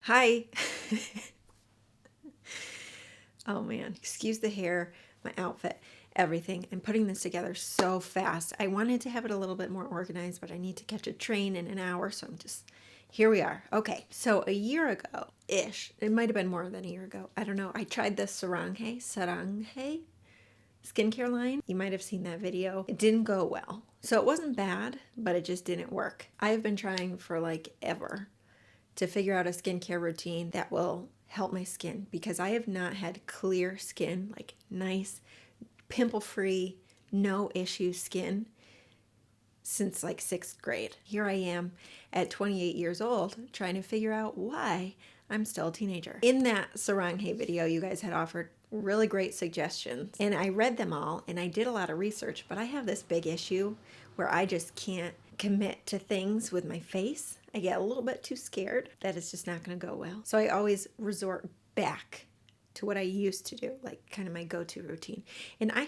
Hi. Oh man, excuse the hair, my outfit, everything. I'm putting this together so fast. I wanted to have it a little bit more organized, but I need to catch a train in an hour, so here we are. Okay, so a year ago-ish, it might have been more than a year ago, I don't know, I tried the Saranghe skincare line. You might have seen that video. It didn't go well. So it wasn't bad, but it just didn't work. I have been trying for like ever to figure out a skincare routine that will help my skin, because I have not had clear skin, like nice, pimple-free, no issue skin since like 6th grade. Here I am at 28 years old trying to figure out why I'm still a teenager. In that Saranghe video, you guys had offered really great suggestions, and I read them all and I did a lot of research, but I have this big issue where I just can't commit to things with my face. I get a little bit too scared that it's just not going to go well. So I always resort back to what I used to do, like kind of my go-to routine. And I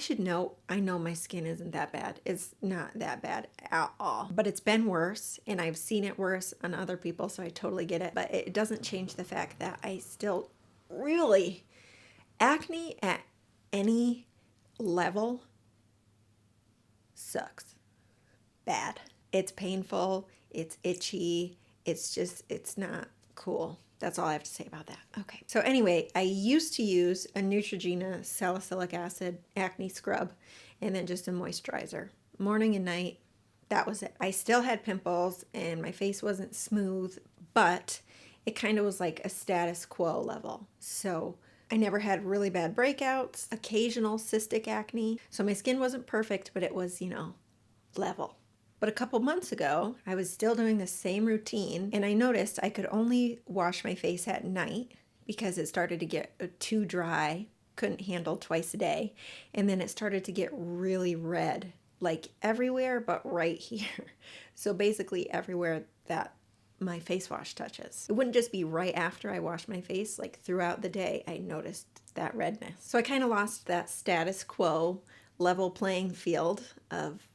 know my skin isn't that bad. It's not that bad at all. But it's been worse, and I've seen it worse on other people, so I totally get it. But it doesn't change the fact that I still really, acne at any level sucks. Bad. It's painful, it's itchy, it's not cool. That's all I have to say about that. Okay. So anyway, I used to use a Neutrogena salicylic acid acne scrub and then just a moisturizer. Morning and night, that was it. I still had pimples and my face wasn't smooth, but it kind of was like a status quo level. So I never had really bad breakouts, occasional cystic acne. So my skin wasn't perfect, but it was, level. But a couple months ago, I was still doing the same routine, and I noticed I could only wash my face at night because it started to get too dry, couldn't handle twice a day, and then it started to get really red, like everywhere but right here. So basically everywhere that my face wash touches. It wouldn't just be right after I washed my face, like throughout the day I noticed that redness. So I kind of lost that status quo level playing field of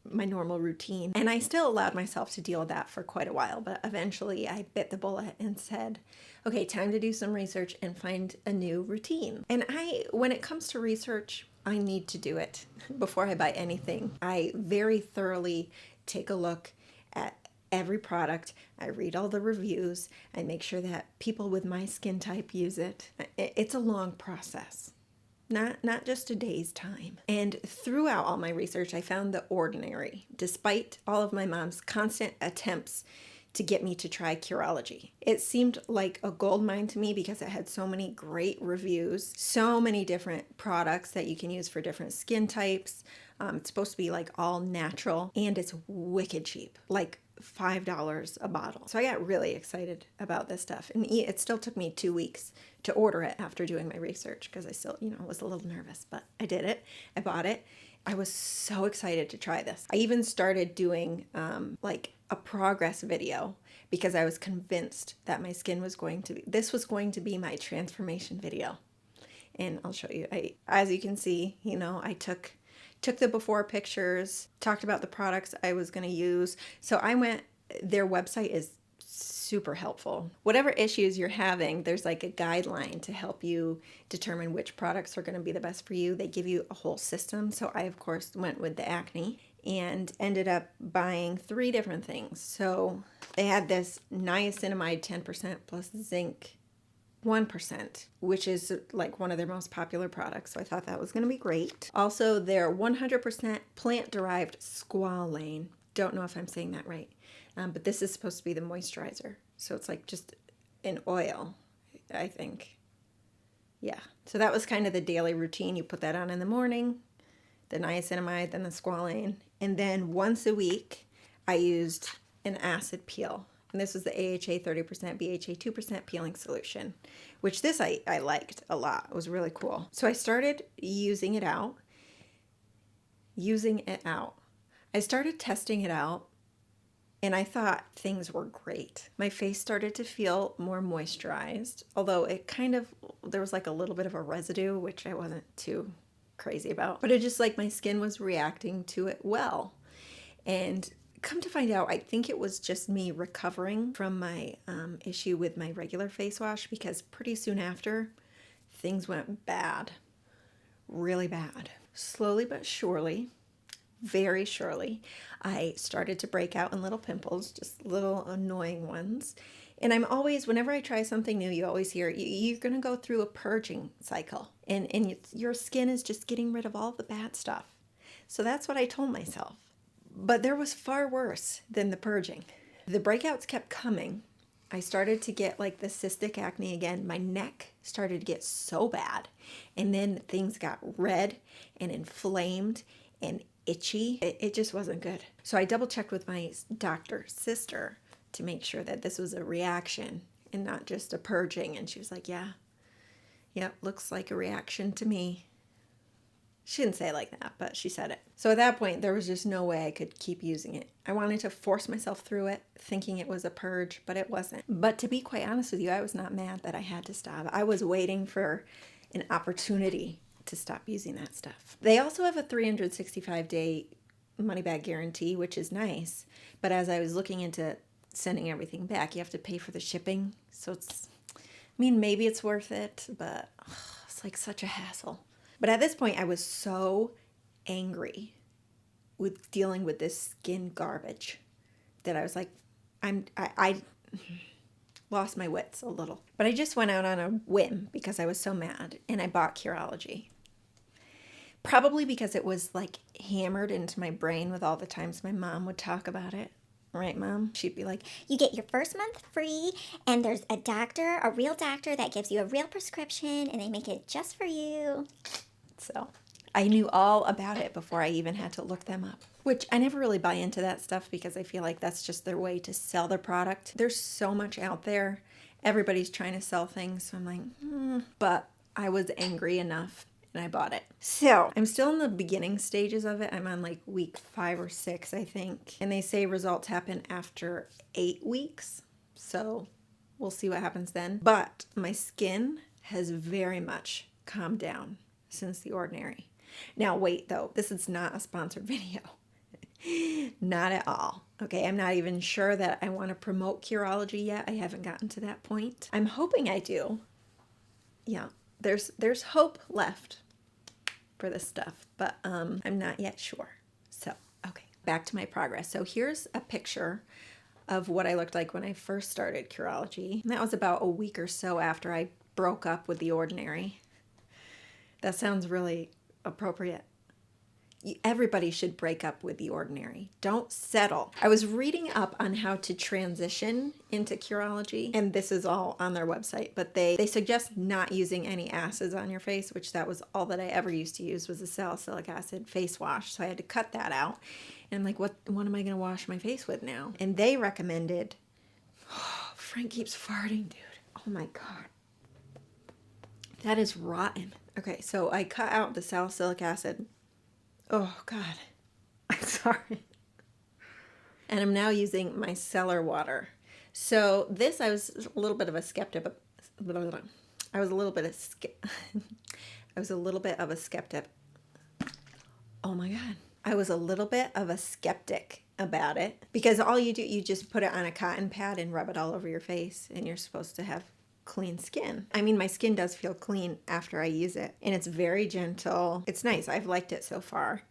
my normal routine. And I still allowed myself to deal with that for quite a while, but eventually I bit the bullet and said, okay, time to do some research and find a new routine. And when it comes to research, I need to do it before I buy anything. I very thoroughly take a look at every product. I read all the reviews. I make sure that people with my skin type use it. It's a long process. Not just a day's time. And throughout all my research, I found The Ordinary, despite all of my mom's constant attempts to get me to try Curology. It seemed like a gold mine to me because it had so many great reviews, so many different products that you can use for different skin types. It's supposed to be like all natural, and it's wicked cheap, like $5 a bottle. So I got really excited about this stuff, and it still took me 2 weeks to order it after doing my research because I still, was a little nervous, but I did it. I bought it. I was so excited to try this. I even started doing like a progress video because I was convinced that my skin was going to be my transformation video. And I'll show you. As you can see, I took the before pictures, talked about the products I was going to use. So their website is super helpful. Whatever issues you're having, there's like a guideline to help you determine which products are going to be the best for you. They give you a whole system. So I, of course, went with the acne and ended up buying 3 different things. So they had this niacinamide 10% plus zinc 1%, which is like one of their most popular products. So I thought that was going to be great. Also, their 100% plant-derived squalane. Don't know if I'm saying that right. But this is supposed to be the moisturizer. So it's like just an oil, I think. Yeah. So that was kind of the daily routine. You put that on in the morning, the niacinamide, then the squalane. And then once a week, I used an acid peel. And this was the AHA 30%, BHA 2% peeling solution, which I liked a lot. It was really cool. So I started using it out. I started testing it out, and I thought things were great. My face started to feel more moisturized, although there was like a little bit of a residue, which I wasn't too crazy about. But it just like my skin was reacting to it well. And come to find out, I think it was just me recovering from my issue with my regular face wash, because pretty soon after, things went bad. Really bad. Slowly but surely, very surely, I started to break out in little pimples, just little annoying ones. And I'm always, whenever I try something new, you always hear, you're going to go through a purging cycle. And your skin is just getting rid of all the bad stuff. So that's what I told myself. But there was far worse than the purging. The breakouts kept coming. I started to get like the cystic acne again. My neck started to get so bad. And then things got red and inflamed and itchy. It just wasn't good. So I double checked with my doctor's sister to make sure that this was a reaction and not just a purging. And she was like, yeah, looks like a reaction to me. She didn't say it like that, but she said it. So at that point, there was just no way I could keep using it. I wanted to force myself through it, thinking it was a purge, but it wasn't. But to be quite honest with you, I was not mad that I had to stop. I was waiting for an opportunity to stop using that stuff. They also have a 365-day money-back guarantee, which is nice. But as I was looking into sending everything back, you have to pay for the shipping. So it's, I mean, maybe it's worth it, but it's like such a hassle. But at this point, I was so angry with dealing with this skin garbage that I was like, I lost my wits a little. But I just went out on a whim because I was so mad, and I bought Curology. Probably because it was like hammered into my brain with all the times my mom would talk about it. Right, Mom? She'd be like, you get your first month free, and there's a doctor, a real doctor that gives you a real prescription, and they make it just for you. So I knew all about it before I even had to look them up, which I never really buy into that stuff because I feel like that's just their way to sell their product. There's so much out there. Everybody's trying to sell things. So I'm like, But I was angry enough and I bought it. So I'm still in the beginning stages of it. I'm on like week 5 or 6, I think. And they say results happen after 8 weeks. So we'll see what happens then. But my skin has very much calmed down since The Ordinary. Now wait though, this is not a sponsored video. Not at all. Okay, I'm not even sure that I want to promote Curology yet. I haven't gotten to that point. I'm hoping I do. Yeah, there's hope left for this stuff, but I'm not yet sure. So, okay, back to my progress. So here's a picture of what I looked like when I first started Curology. And that was about a week or so after I broke up with The Ordinary. That sounds really appropriate. Everybody should break up with The Ordinary. Don't settle. I was reading up on how to transition into Curology, and this is all on their website, but they suggest not using any acids on your face, which that was all that I ever used to use was a salicylic acid face wash, so I had to cut that out. And I'm like, what am I going to wash my face with now? And they recommended, Frank keeps farting, dude. Oh my God. That is rotten. Okay, so I cut out the salicylic acid. Oh, God. I'm sorry. And I'm now using micellar water. So this, I was a little bit of a skeptic. I was a little bit of a skeptic. Oh, my God. I was a little bit of a skeptic about it. Because all you do, you just put it on a cotton pad and rub it all over your face. And you're supposed to have clean skin. I mean, my skin does feel clean after I use it, and it's very gentle. It's nice. I've liked it so far.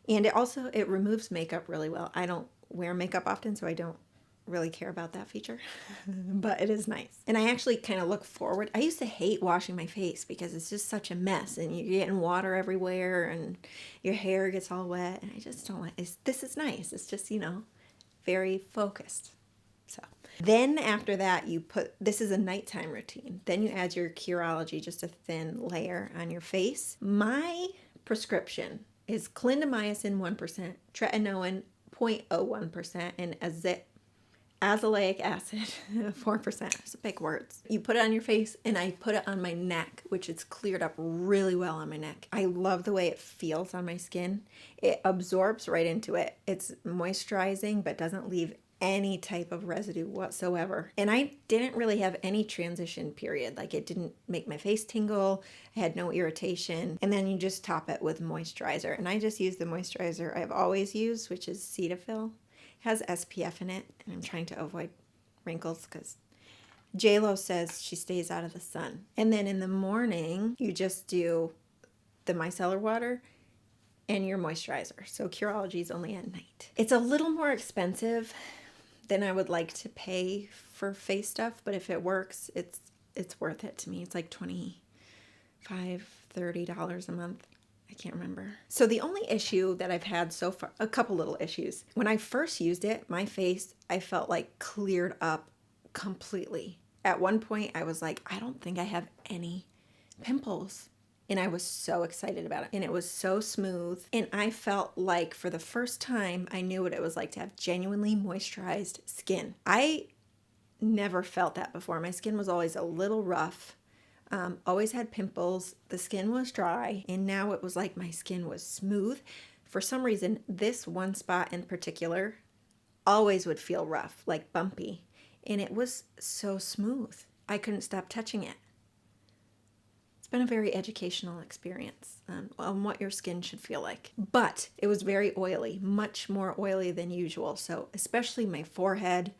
And it removes makeup really well. I don't wear makeup often, so I don't really care about that feature, but it is nice. And I actually kind of look forward. I used to hate washing my face because it's just such a mess, and you're getting water everywhere and your hair gets all wet, and I just don't like it. This is nice. It's just, very focused. So then after that, this is a nighttime routine. Then you add your Curology, just a thin layer on your face. My prescription is clindamycin 1%, tretinoin 0.01%, and azelaic acid 4%. Those are big words. You put it on your face, and I put it on my neck, which it's cleared up really well on my neck. I love the way it feels on my skin. It absorbs right into it. It's moisturizing, but doesn't leave any type of residue whatsoever. And I didn't really have any transition period. Like, it didn't make my face tingle. I had no irritation. And then you just top it with moisturizer. And I just use the moisturizer I've always used, which is Cetaphil. Has SPF in it, and I'm trying to avoid wrinkles because JLo says she stays out of the sun. And then in the morning, you just do the micellar water and your moisturizer. So Curology is only at night. It's a little more expensive than I would like to pay for face stuff, but if it works, it's worth it to me. It's like $25-$30 a month. I can't remember. So the only issue that I've had so far, a couple little issues. When I first used it, my face, I felt like cleared up completely. At one point, I was like, I don't think I have any pimples. And I was so excited about it. And it was so smooth. And I felt like for the first time, I knew what it was like to have genuinely moisturized skin. I never felt that before. My skin was always a little rough. Always had pimples. The skin was dry. And now it was like my skin was smooth. For some reason, this one spot in particular always would feel rough, like bumpy. And it was so smooth. I couldn't stop touching it. It's been a very educational experience on what your skin should feel like. But it was very oily, much more oily than usual. So especially my forehead,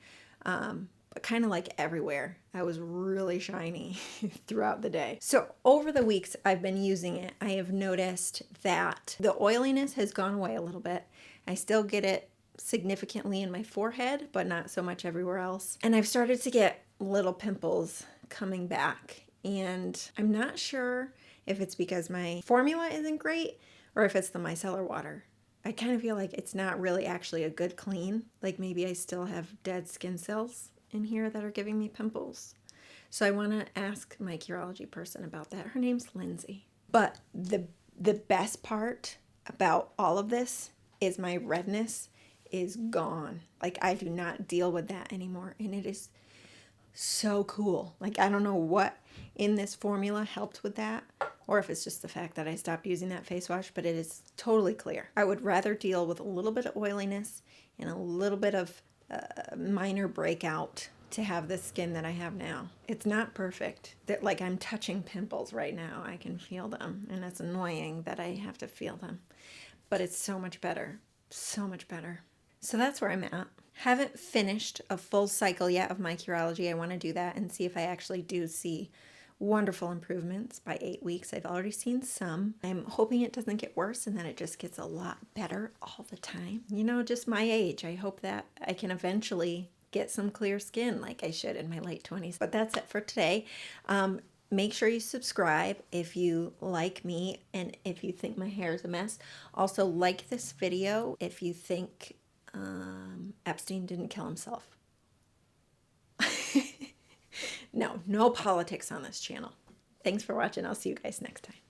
but kind of like everywhere. I was really shiny throughout the day. So over the weeks I've been using it, I have noticed that the oiliness has gone away a little bit. I still get it significantly in my forehead, but not so much everywhere else. And I've started to get little pimples coming back. And I'm not sure if it's because my formula isn't great or if it's the micellar water. I kind of feel like it's not really actually a good clean. Like maybe I still have dead skin cells in here that are giving me pimples. So I want to ask my Curology person about that. Her name's Lindsay. But the best part about all of this is my redness is gone. Like I do not deal with that anymore. And it is so cool. Like I don't know what in this formula helped with that, or if it's just the fact that I stopped using that face wash, but it is totally clear. I would rather deal with a little bit of oiliness and a little bit of minor breakout to have the skin that I have now. It's not perfect. That like I'm touching pimples right now. I can feel them, and it's annoying that I have to feel them, but it's so much better. So much better. So that's where I'm at. Haven't finished a full cycle yet of my Curology. I want to do that and see if I actually do see wonderful improvements by 8 weeks. I've already seen some. I'm hoping it doesn't get worse and that it just gets a lot better all the time. You know, just my age. I hope that I can eventually get some clear skin like I should in my late 20s. But that's it for today. Make sure you subscribe if you like me and if you think my hair is a mess. Also, like this video if you think Epstein didn't kill himself. No politics on this channel. Thanks for watching. I'll see you guys next time.